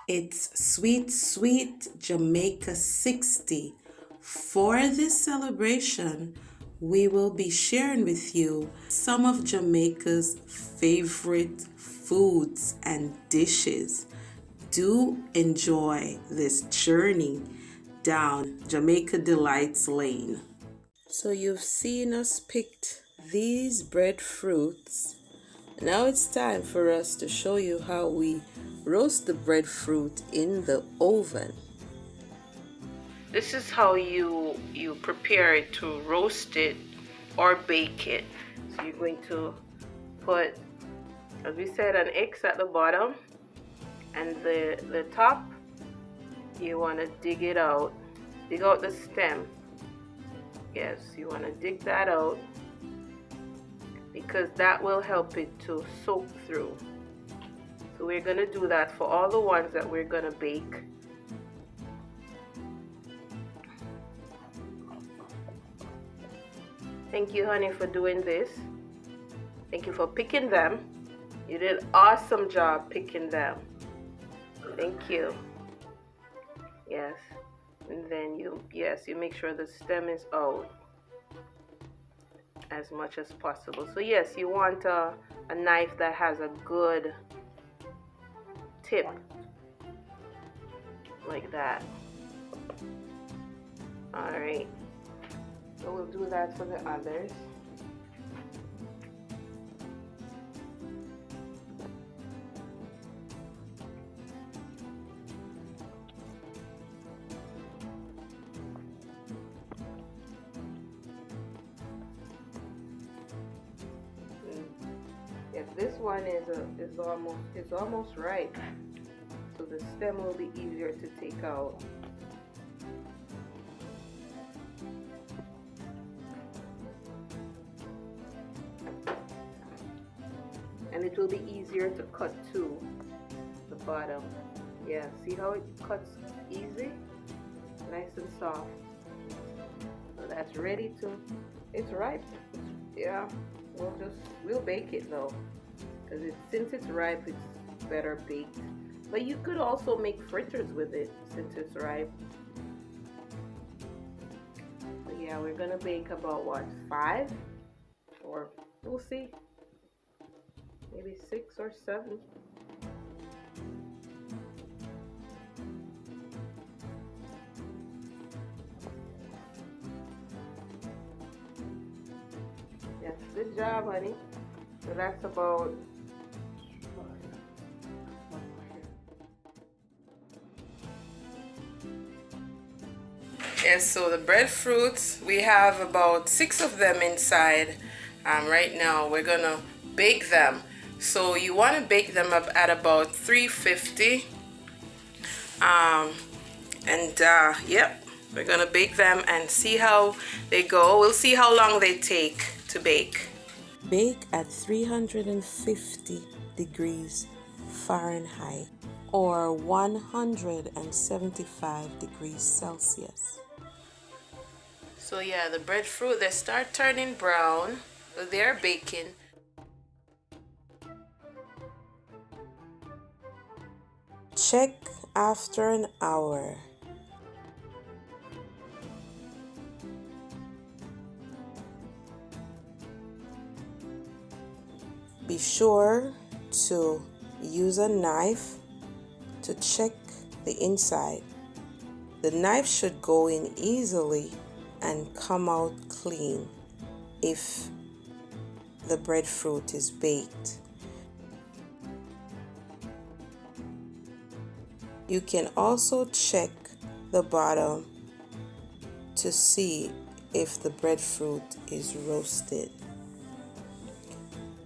It's Sweet Sweet Jamaica 60. For this celebration, we will be sharing with you some of Jamaica's favorite foods and dishes. Do enjoy this journey down Jamaica Delights Lane. So you've seen us picked these breadfruits. Now it's time for us to show you how we roast the breadfruit in the oven. This is how you prepare it to roast it or bake it. So you're going to put, as we said, an X at the bottom, and the top, you want to dig it out. Dig out the stem. Yes, you want to dig that out because that will help it to soak through. So we're going to do that for all the ones that we're going to bake. Thank you, honey, for doing this. Thank you for picking them. You did an awesome job picking them. Thank you. Yes. And then you make sure the stem is out as much as possible. So yes, you want a knife that has a good tip, like that. All right. So we'll do that for the others. Yes, this one is almost ripe, so the stem will be easier to take out. And it will be easier to cut to the bottom. Yeah, see how it cuts easy? Nice and soft. So that's ready to, it's ripe. Yeah, we'll bake it though. Because since it's ripe, it's better baked. But you could also make fritters with it since it's ripe. So yeah, we're gonna bake about what, 5? Or we'll see. Maybe 6 or 7. Yes, good job, honey. So that's about yes, so the breadfruits, we have about 6 of them inside. Right now we're gonna bake them. So you want to bake them up at about 350. Yep, we're gonna bake them and see how they go. We'll see how long they take to bake. Bake at 350 degrees Fahrenheit or 175 degrees Celsius. So yeah, the breadfruit, they start turning brown, so they're baking. Check after an hour. Be sure to use a knife to check the inside. The knife should go in easily and come out clean if the breadfruit is baked. You can also check the bottom to see if the breadfruit is roasted.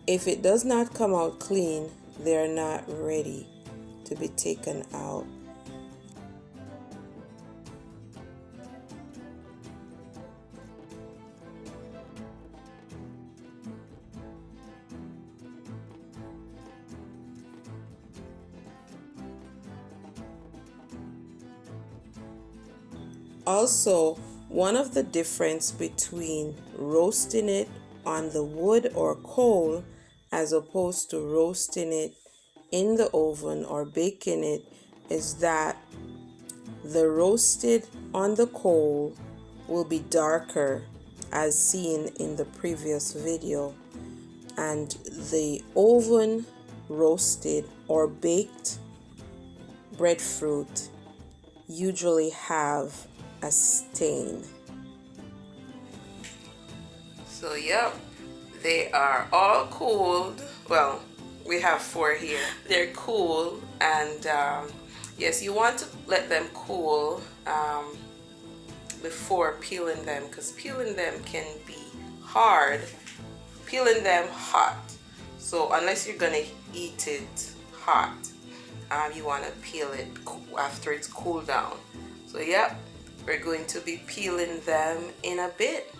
If it does not come out clean, they are not ready to be taken out. Also, one of the difference between roasting it on the wood or coal as opposed to roasting it in the oven or baking it is that the roasted on the coal will be darker as seen in the previous video, and the oven roasted or baked breadfruit usually have a stain. So yep, they are all cooled. Well, we have 4 here. They're cool, and yes, you want to let them cool before peeling them, because peeling them can be hard. Peeling them hot. So unless you're gonna eat it hot, you want to peel it after it's cooled down. So yep, we're going to be peeling them in a bit.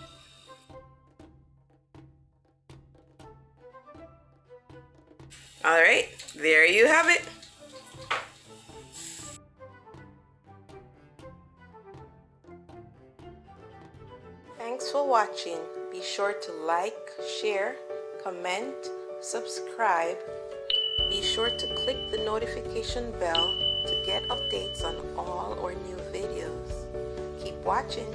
All right, there you have it. Thanks for watching. Be sure to like, share, comment, subscribe. Be sure to click the notification bell to get updates on all our new videos. Keep watching.